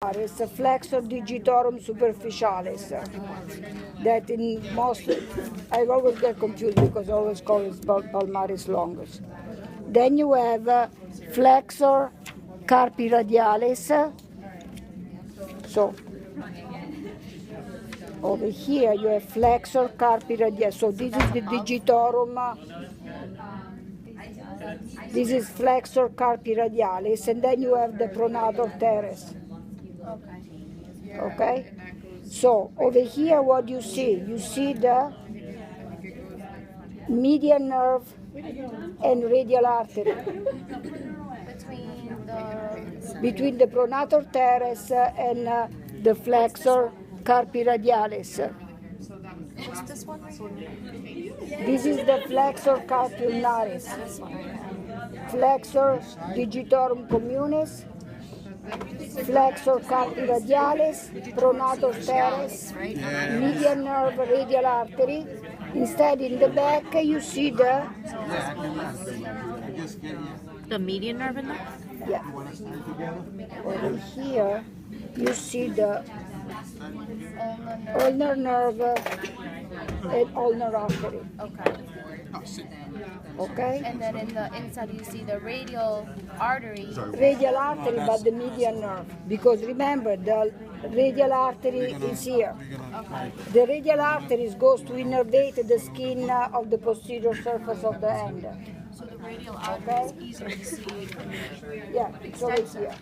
It's a flexor digitorum superficialis. That in most, I always get confused because I always call it palmaris longus. Then you have flexor carpi radialis. So over here you have flexor carpi radialis. So this is the digitorum. This is flexor carpi radialis, and then you have the pronator teres. Okay? So over here what you see? You see the median nerve and radial artery between the pronator teres and the flexor carpi radialis. What's this one? This is the flexor carpi ulnaris, flexor digitorum communis, flexor carpi radialis, pronator teres, median nerve, radial artery. Instead, in the back, you see the median nerve in there? yeah. Over here, you see the ulnar nerve and ulnar artery. Okay. Okay? And then in the inside you see the radial artery. Radial artery, but the median nerve. Because remember, the radial artery is here. Okay. The radial artery goes to innervate the skin of the posterior surface of the hand. So the radial artery is easier to see Yeah, it's over here.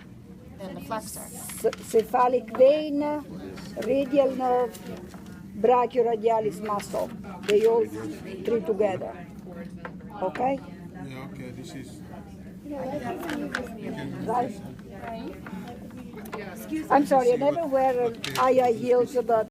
than the flexor. Cephalic vein, radial nerve, brachioradialis muscle. They all three together. Okay? Yeah, okay, this is... Right? I'm sorry, I never wear high heels, but